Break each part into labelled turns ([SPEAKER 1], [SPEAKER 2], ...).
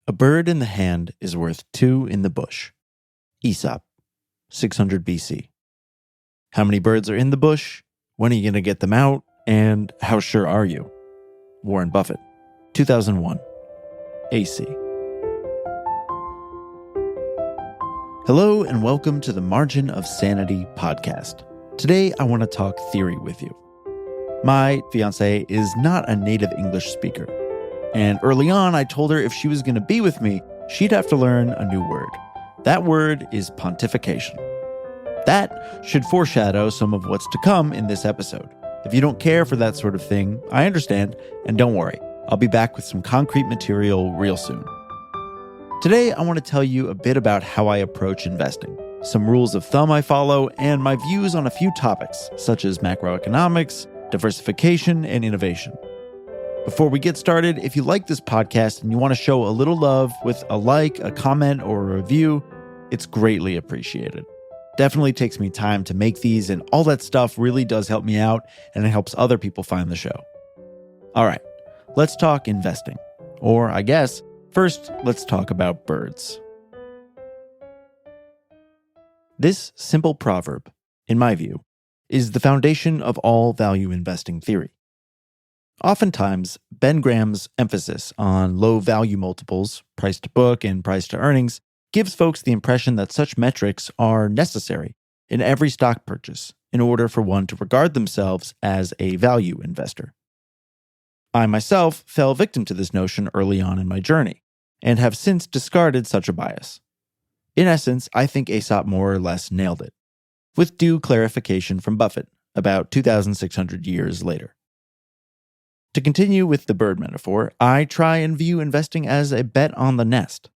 [SPEAKER 1] A bird in the hand is worth two in the bush. Aesop, 600 BC. How many birds are in the bush? When are you going to get them out? And how sure are you? Warren Buffett, 2001, AC. Hello and welcome to the Margin of Sanity podcast. Today I want to talk theory with you. My fiancée is not a native English speaker. And early on, I told her if she was going to be with me, she'd have to learn a new word. That word is pontification. That should foreshadow some of what's to come in this episode. If you don't care for that sort of thing, I understand, and don't worry, I'll be back with some concrete material real soon. Today, I want to tell you a bit about how I approach investing, some rules of thumb I follow, and my views on a few topics, such as macroeconomics, diversification, and innovation. Before we get started, if you like this podcast and you want to show a little love with a like, a comment, or a review, it's greatly appreciated. Definitely takes me time to make these, and all that stuff really does help me out, and it helps other people find the show. All right, let's talk investing. Or I guess, first, let's talk about birds. This simple proverb, in my view, is the foundation of all value investing theory. Oftentimes, Ben Graham's emphasis on low value multiples, price to book and price to earnings, gives folks the impression that such metrics are necessary in every stock purchase in order for one to regard themselves as a value investor. I myself fell victim to this notion early on in my journey, and have since discarded such a bias. In essence, I think Aesop more or less nailed it, with due clarification from Buffett about 2,600 years later. To continue with the bird metaphor, I try and view investing as a bet on the nest.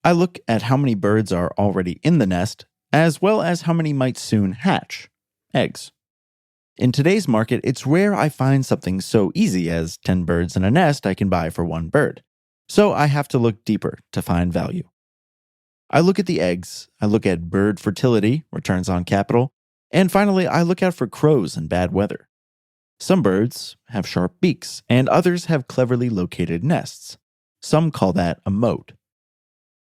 [SPEAKER 1] I look at how many birds are already in the nest, as well as how many might soon hatch, eggs. In today's market, it's rare I find something so easy as 10 birds in a nest I can buy for one bird. So I have to look deeper to find value. I look at the eggs, I look at bird fertility, returns on capital, and finally I look out for crows and bad weather. Some birds have sharp beaks, and others have cleverly located nests. Some call that a moat.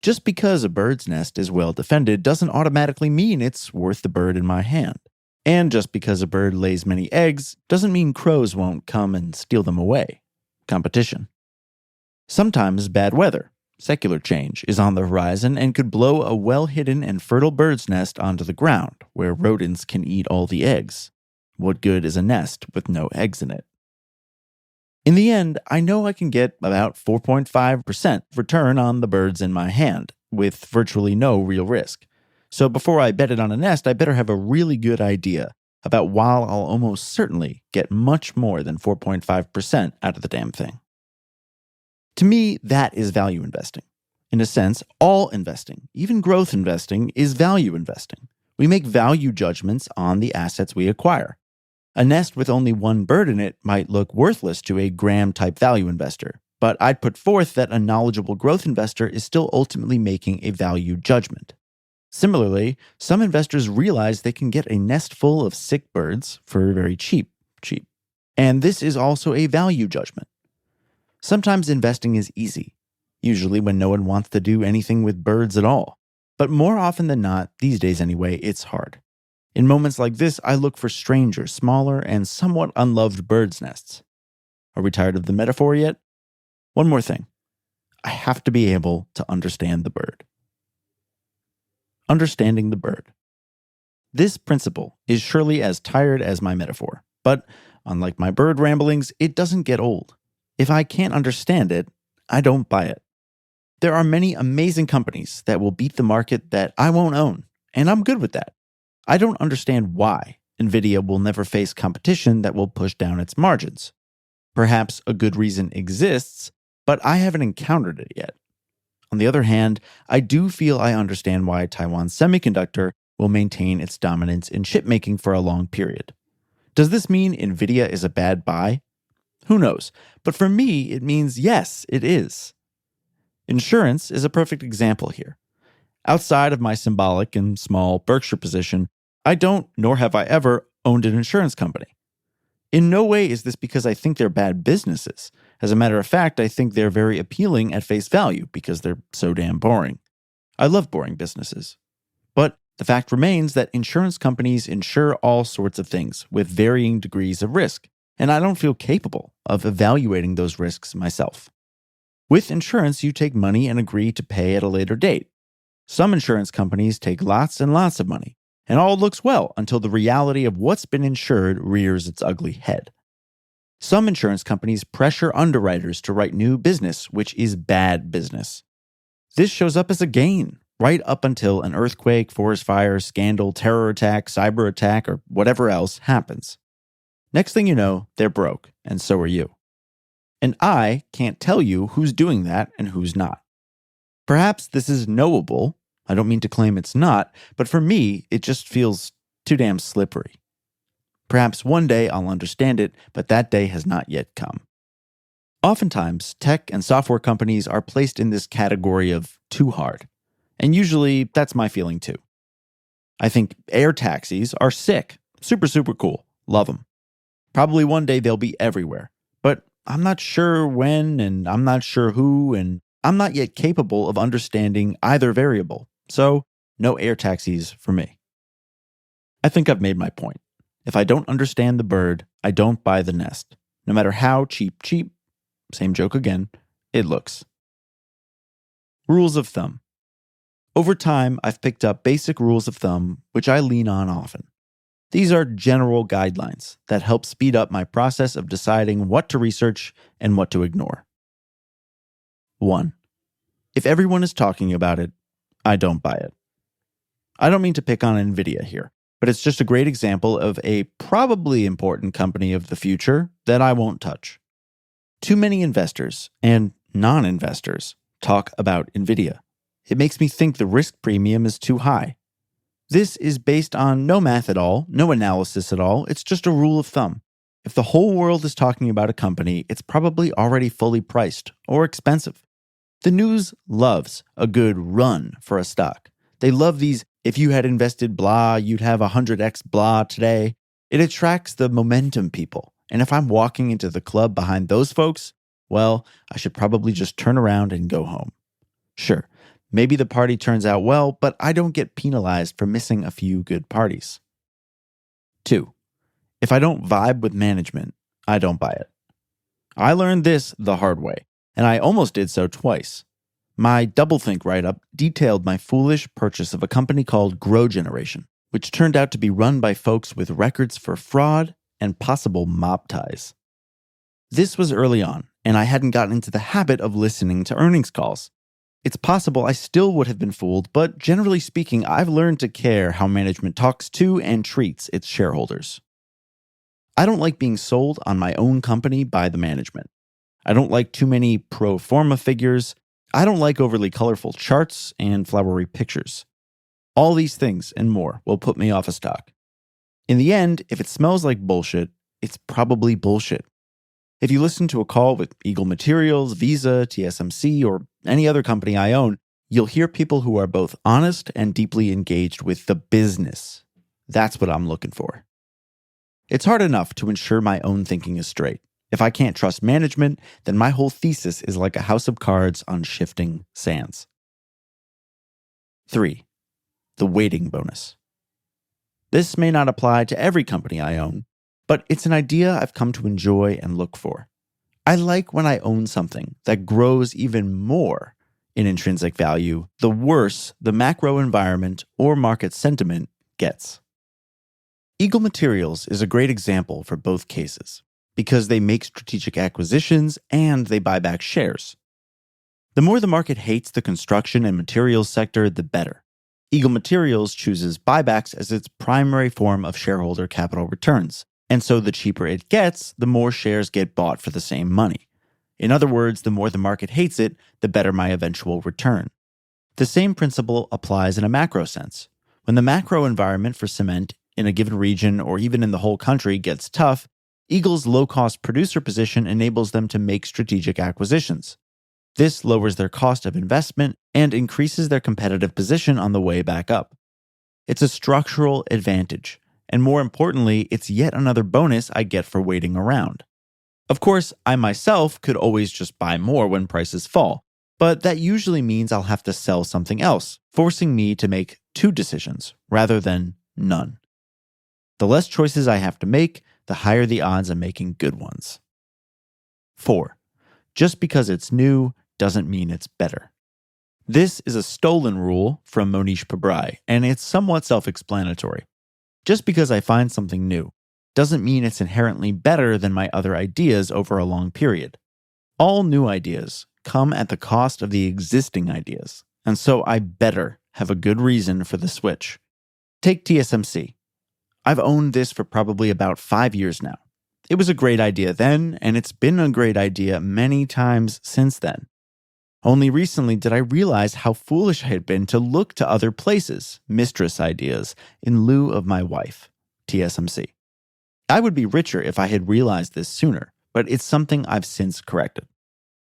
[SPEAKER 1] Just because a bird's nest is well defended doesn't automatically mean it's worth the bird in my hand. And just because a bird lays many eggs doesn't mean crows won't come and steal them away. Competition. Sometimes bad weather, secular change, is on the horizon and could blow a well-hidden and fertile bird's nest onto the ground, where rodents can eat all the eggs. What good is a nest with no eggs in it? In the end, I know I can get about 4.5% return on the birds in my hand, with virtually no real risk. So before I bet it on a nest, I better have a really good idea about why I'll almost certainly get much more than 4.5% out of the damn thing. To me, that is value investing. In a sense, all investing, even growth investing, is value investing. We make value judgments on the assets we acquire. A nest with only one bird in it might look worthless to a Graham-type value investor, but I'd put forth that a knowledgeable growth investor is still ultimately making a value judgment. Similarly, some investors realize they can get a nest full of sick birds for very cheap. And this is also a value judgment. Sometimes investing is easy, usually when no one wants to do anything with birds at all. But more often than not, these days anyway, it's hard. In moments like this, I look for stranger, smaller, and somewhat unloved birds' nests. Are we tired of the metaphor yet? One more thing. I have to be able to understand the bird. Understanding the bird. This principle is surely as tired as my metaphor, but unlike my bird ramblings, it doesn't get old. If I can't understand it, I don't buy it. There are many amazing companies that will beat the market that I won't own, and I'm good with that. I don't understand why NVIDIA will never face competition that will push down its margins. Perhaps a good reason exists, but I haven't encountered it yet. On the other hand, I do feel I understand why Taiwan Semiconductor will maintain its dominance in chipmaking for a long period. Does this mean NVIDIA is a bad buy? Who knows? But for me, it means yes, it is. Insurance is a perfect example here. Outside of my symbolic and small Berkshire position, I don't, nor have I ever, owned an insurance company. In no way is this because I think they're bad businesses, As a matter of fact, I think they're very appealing at face value because they're so damn boring. I love boring businesses. But the fact remains that insurance companies insure all sorts of things with varying degrees of risk, and I don't feel capable of evaluating those risks myself. With insurance, you take money and agree to pay at a later date. Some insurance companies take lots and lots of money, and all looks well until the reality of what's been insured rears its ugly head. Some insurance companies pressure underwriters to write new business, which is bad business. This shows up as a gain, right up until an earthquake, forest fire, scandal, terror attack, cyber attack, or whatever else happens. Next thing you know, they're broke, and so are you. And I can't tell you who's doing that and who's not. Perhaps this is knowable. I don't mean to claim it's not, but for me, it just feels too damn slippery. Perhaps one day I'll understand it, but that day has not yet come. Oftentimes, tech and software companies are placed in this category of too hard. And usually, that's my feeling too. I think air taxis are sick. Super, super cool. Love them. Probably one day they'll be everywhere. But I'm not sure when, and I'm not sure who, and I'm not yet capable of understanding either variable. So, no air taxis for me. I think I've made my point. If I don't understand the bird, I don't buy the nest. No matter how cheap, same joke again, it looks. Rules of thumb. Over time, I've picked up basic rules of thumb, which I lean on often. These are general guidelines that help speed up my process of deciding what to research and what to ignore. 1. If everyone is talking about it, I don't buy it. I don't mean to pick on NVIDIA here, but it's just a great example of a probably important company of the future that I won't touch. Too many investors and non-investors talk about NVIDIA. It makes me think the risk premium is too high. This is based on no math at all, no analysis at all, it's just a rule of thumb. If the whole world is talking about a company, it's probably already fully priced or expensive. The news loves a good run for a stock. They love these, if you had invested blah, you'd have 100x blah today. It attracts the momentum people. And if I'm walking into the club behind those folks, well, I should probably just turn around and go home. Sure, maybe the party turns out well, but I don't get penalized for missing a few good parties. 2. If I don't vibe with management, I don't buy it. I learned this the hard way, and I almost did so twice. My doublethink write-up detailed my foolish purchase of a company called Grow Generation, which turned out to be run by folks with records for fraud and possible mob ties. This was early on, and I hadn't gotten into the habit of listening to earnings calls. It's possible I still would have been fooled, but generally speaking, I've learned to care how management talks to and treats its shareholders. I don't like being sold on my own company by the management. I don't like too many pro forma figures. I don't like overly colorful charts and flowery pictures. All these things and more will put me off a stock. In the end, if it smells like bullshit, it's probably bullshit. If you listen to a call with Eagle Materials, Visa, TSMC, or any other company I own, you'll hear people who are both honest and deeply engaged with the business. That's what I'm looking for. It's hard enough to ensure my own thinking is straight. If I can't trust management, then my whole thesis is like a house of cards on shifting sands. 3. The weighting bonus. This may not apply to every company I own, but it's an idea I've come to enjoy and look for. I like when I own something that grows even more in intrinsic value, the worse the macro environment or market sentiment gets. Eagle Materials is a great example for both cases, because they make strategic acquisitions and they buy back shares. The more the market hates the construction and materials sector, the better. Eagle Materials chooses buybacks as its primary form of shareholder capital returns, and so the cheaper it gets, the more shares get bought for the same money. In other words, the more the market hates it, the better my eventual return. The same principle applies in a macro sense. When the macro environment for cement in a given region or even in the whole country gets tough, Eagle's low-cost producer position enables them to make strategic acquisitions. This lowers their cost of investment and increases their competitive position on the way back up. It's a structural advantage, and more importantly, it's yet another bonus I get for waiting around. Of course, I myself could always just buy more when prices fall, but that usually means I'll have to sell something else, forcing me to make two decisions rather than none. The less choices I have to make, the higher the odds of making good ones. 4. Just because it's new doesn't mean it's better. This is a stolen rule from Monish Pabrai, and it's somewhat self-explanatory. Just because I find something new doesn't mean it's inherently better than my other ideas over a long period. All new ideas come at the cost of the existing ideas, and so I better have a good reason for the switch. Take TSMC. I've owned this for probably about 5 years now. It was a great idea then, and it's been a great idea many times since then. Only recently did I realize how foolish I had been to look to other places, mistress ideas, in lieu of my wife, TSMC. I would be richer if I had realized this sooner, but it's something I've since corrected.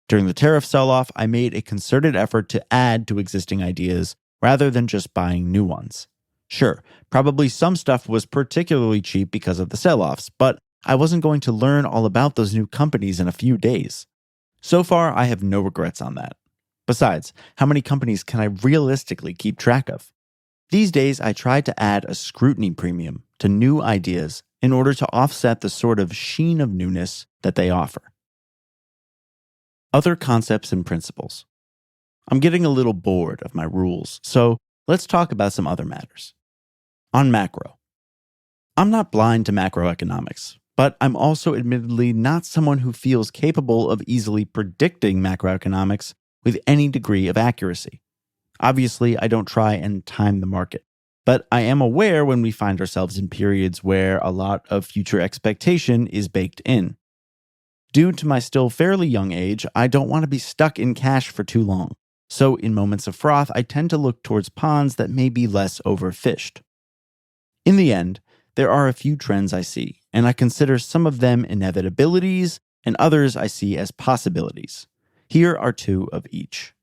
[SPEAKER 1] During the tariff sell-off, I made a concerted effort to add to existing ideas rather than just buying new ones. Sure, probably some stuff was particularly cheap because of the sell-offs, but I wasn't going to learn all about those new companies in a few days. So far, I have no regrets on that. Besides, how many companies can I realistically keep track of? These days, I try to add a scrutiny premium to new ideas in order to offset the sort of sheen of newness that they offer. Other concepts and principles. I'm getting a little bored of my rules, so let's talk about some other matters. On macro. I'm not blind to macroeconomics, but I'm also admittedly not someone who feels capable of easily predicting macroeconomics with any degree of accuracy. Obviously, I don't try and time the market, but I am aware when we find ourselves in periods where a lot of future expectation is baked in. Due to my still fairly young age, I don't want to be stuck in cash for too long, so in moments of froth, I tend to look towards ponds that may be less overfished. In the end, there are a few trends I see, and I consider some of them inevitabilities and others I see as possibilities. Here are two of each.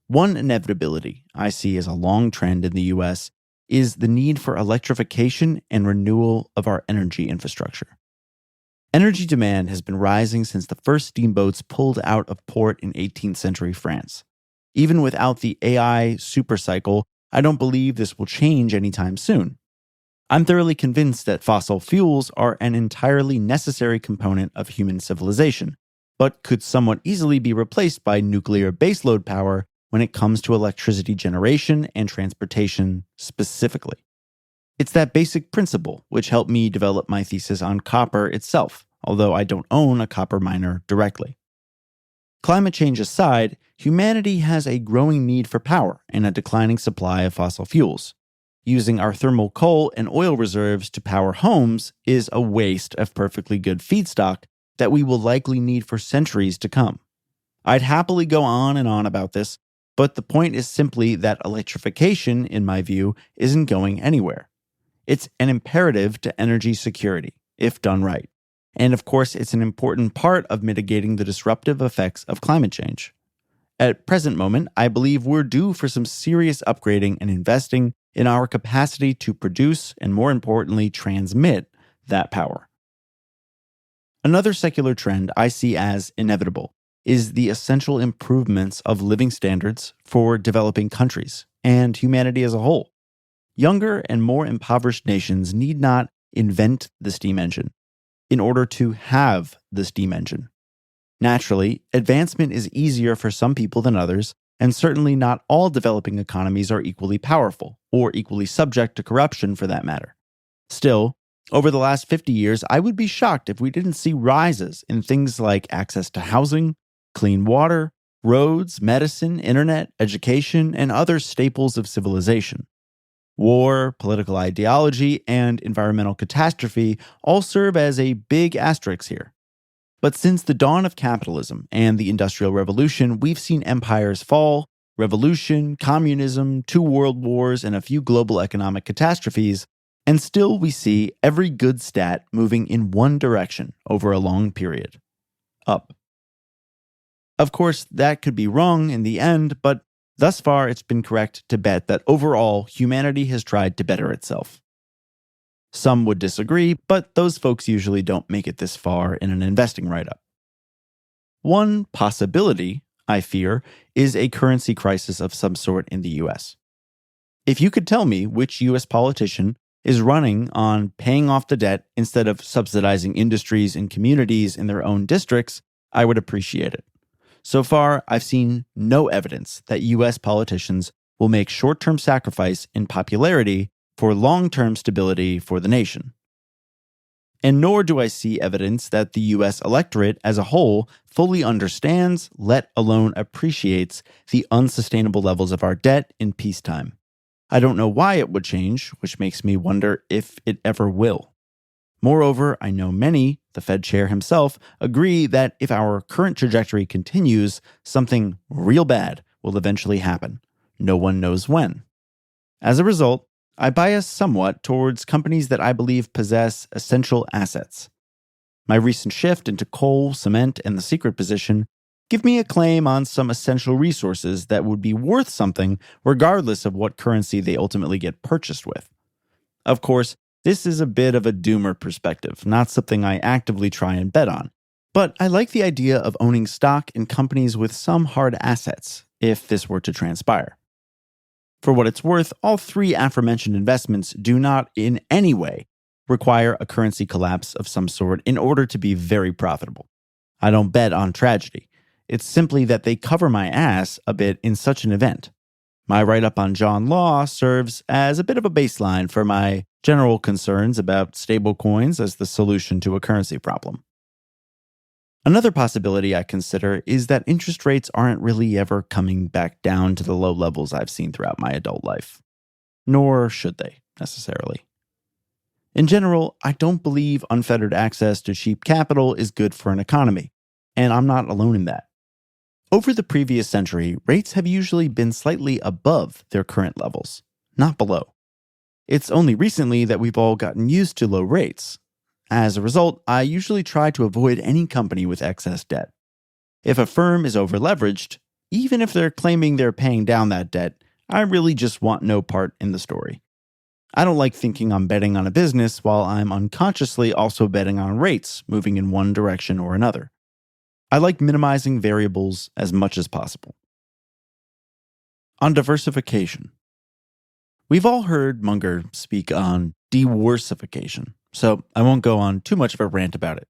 [SPEAKER 1] One inevitability I see as a long trend in the US is the need for electrification and renewal of our energy infrastructure. Energy demand has been rising since the first steamboats pulled out of port in 18th century France. Even without the AI supercycle, I don't believe this will change anytime soon. I'm thoroughly convinced that fossil fuels are an entirely necessary component of human civilization, but could somewhat easily be replaced by nuclear baseload power when it comes to electricity generation and transportation specifically. It's that basic principle which helped me develop my thesis on copper itself, although I don't own a copper miner directly. Climate change aside, humanity has a growing need for power and a declining supply of fossil fuels. Using our thermal coal and oil reserves to power homes is a waste of perfectly good feedstock that we will likely need for centuries to come. I'd happily go on and on about this, but the point is simply that electrification, in my view, isn't going anywhere. It's an imperative to energy security, if done right. And of course, it's an important part of mitigating the disruptive effects of climate change. At present moment, I believe we're due for some serious upgrading and investing in our capacity to produce and, more importantly, transmit that power. Another secular trend I see as inevitable is the essential improvements of living standards for developing countries and humanity as a whole. Younger and more impoverished nations need not invent the steam engine in order to have the steam engine. Naturally, advancement is easier for some people than others, and certainly not all developing economies are equally powerful, or equally subject to corruption for that matter. Still, over the last 50 years, I would be shocked if we didn't see rises in things like access to housing, clean water, roads, medicine, internet, education, and other staples of civilization. War, political ideology, and environmental catastrophe all serve as a big asterisk here. But since the dawn of capitalism and the Industrial Revolution, we've seen empires fall, revolution, communism, 2 world wars, and a few global economic catastrophes, and still we see every good stat moving in one direction over a long period: up. Of course, that could be wrong in the end, but thus far it's been correct to bet that overall humanity has tried to better itself. Some would disagree, but those folks usually don't make it this far in an investing write-up. One possibility, I fear, is a currency crisis of some sort in the US. If you could tell me which US politician is running on paying off the debt instead of subsidizing industries and communities in their own districts, I would appreciate it. So far, I've seen no evidence that US politicians will make short-term sacrifice in popularity for long-term stability for the nation. And nor do I see evidence that the US electorate as a whole fully understands, let alone appreciates, the unsustainable levels of our debt in peacetime. I don't know why it would change, which makes me wonder if it ever will. Moreover, I know many, the Fed chair himself, agree that if our current trajectory continues, something real bad will eventually happen. No one knows when. As a result, I bias somewhat towards companies that I believe possess essential assets. My recent shift into coal, cement, and the secret position give me a claim on some essential resources that would be worth something regardless of what currency they ultimately get purchased with. Of course, this is a bit of a doomer perspective, not something I actively try and bet on. But I like the idea of owning stock in companies with some hard assets, if this were to transpire. For what it's worth, all three aforementioned investments do not in any way require a currency collapse of some sort in order to be very profitable. I don't bet on tragedy. It's simply that they cover my ass a bit in such an event. My write-up on John Law serves as a bit of a baseline for my general concerns about stablecoins as the solution to a currency problem. Another possibility I consider is that interest rates aren't really ever coming back down to the low levels I've seen throughout my adult life. Nor should they, necessarily. In general, I don't believe unfettered access to cheap capital is good for an economy, and I'm not alone in that. Over the previous century, rates have usually been slightly above their current levels, not below. It's only recently that we've all gotten used to low rates. As a result, I usually try to avoid any company with excess debt. If a firm is overleveraged, even if they're claiming they're paying down that debt, I really just want no part in the story. I don't like thinking I'm betting on a business while I'm unconsciously also betting on rates moving in one direction or another. I like minimizing variables as much as possible. On diversification. We've all heard Munger speak on diworsification, so I won't go on too much of a rant about it.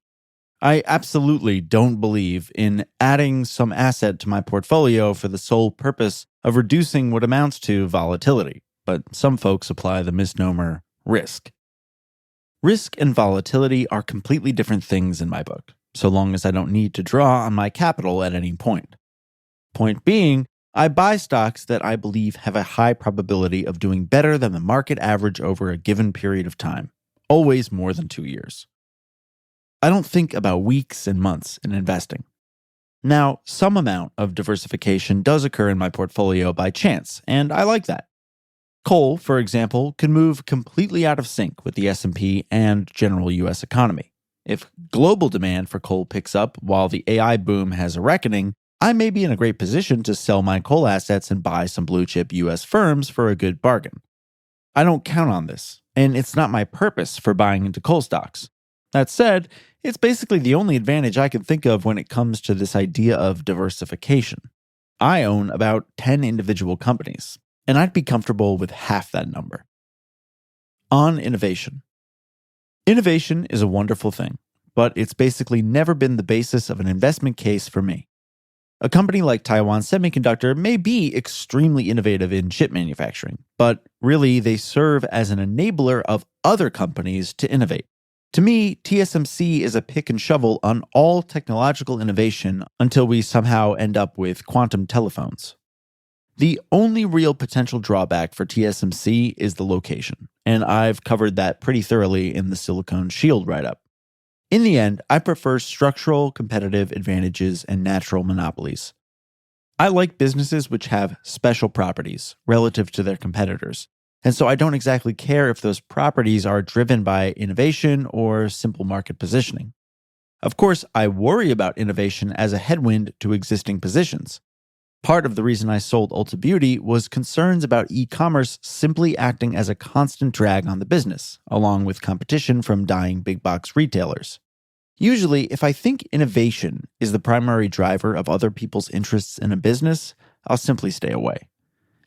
[SPEAKER 1] I absolutely don't believe in adding some asset to my portfolio for the sole purpose of reducing what amounts to volatility, but some folks apply the misnomer risk. Risk and volatility are completely different things in my book, so long as I don't need to draw on my capital at any point. Point being, I buy stocks that I believe have a high probability of doing better than the market average over a given period of time, always more than 2 years. I don't think about weeks and months in investing. Now, some amount of diversification does occur in my portfolio by chance, and I like that. Coal, for example, can move completely out of sync with the S&P and general US economy. If global demand for coal picks up while the AI boom has a reckoning, I may be in a great position to sell my coal assets and buy some blue-chip US firms for a good bargain. I don't count on this, and it's not my purpose for buying into coal stocks. That said, it's basically the only advantage I can think of when it comes to this idea of diversification. I own about 10 individual companies, and I'd be comfortable with half that number. On innovation. Innovation is a wonderful thing, but it's basically never been the basis of an investment case for me. A company like Taiwan Semiconductor may be extremely innovative in chip manufacturing, but really they serve as an enabler of other companies to innovate. To me, TSMC is a pick and shovel on all technological innovation until we somehow end up with quantum telephones. The only real potential drawback for TSMC is the location, and I've covered that pretty thoroughly in the Silicon Shield write-up. In the end, I prefer structural competitive advantages and natural monopolies. I like businesses which have special properties relative to their competitors, and so I don't exactly care if those properties are driven by innovation or simple market positioning. Of course, I worry about innovation as a headwind to existing positions. Part of the reason I sold Ulta Beauty was concerns about e-commerce simply acting as a constant drag on the business, along with competition from dying big box retailers. Usually, if I think innovation is the primary driver of other people's interests in a business, I'll simply stay away.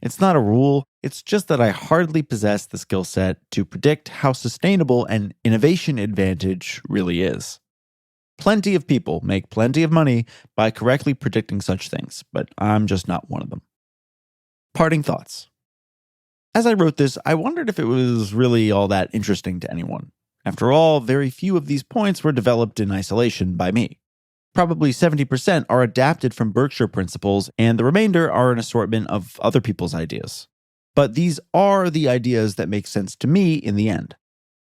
[SPEAKER 1] It's not a rule, it's just that I hardly possess the skill set to predict how sustainable an innovation advantage really is. Plenty of people make plenty of money by correctly predicting such things, but I'm just not one of them. Parting thoughts. As I wrote this, I wondered if it was really all that interesting to anyone. After all, very few of these points were developed in isolation by me. Probably 70% are adapted from Berkshire principles, and the remainder are an assortment of other people's ideas. But these are the ideas that make sense to me in the end.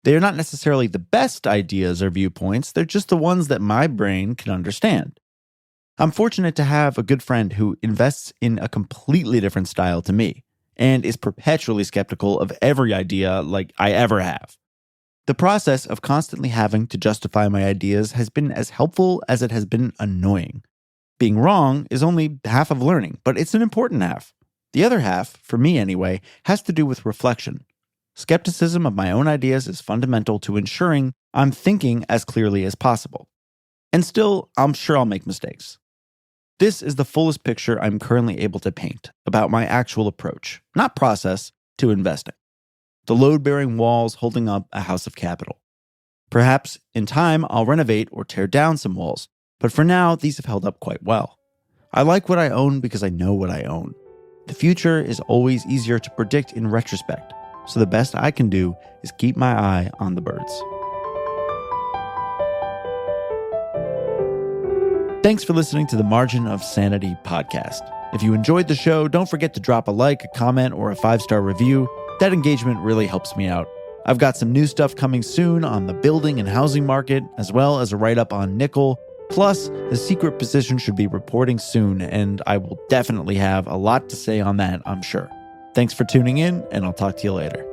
[SPEAKER 1] They are not necessarily the best ideas or viewpoints, they're just the ones that my brain can understand. I'm fortunate to have a good friend who invests in a completely different style to me, and is perpetually skeptical of every idea like I ever have. The process of constantly having to justify my ideas has been as helpful as it has been annoying. Being wrong is only half of learning, but it's an important half. The other half, for me anyway, has to do with reflection. Skepticism of my own ideas is fundamental to ensuring I'm thinking as clearly as possible. And still, I'm sure I'll make mistakes. This is the fullest picture I'm currently able to paint about my actual approach, not process, to investing. The load-bearing walls holding up a house of capital. Perhaps, in time, I'll renovate or tear down some walls, but for now, these have held up quite well. I like what I own because I know what I own. The future is always easier to predict in retrospect, so the best I can do is keep my eye on the birds. Thanks for listening to the Margin of Sanity podcast. If you enjoyed the show, don't forget to drop a like, a comment, or a 5-star review. That engagement really helps me out. I've got some new stuff coming soon on the building and housing market, as well as a write-up on nickel. Plus, the secret position should be reporting soon, and I will definitely have a lot to say on that, I'm sure. Thanks for tuning in, and I'll talk to you later.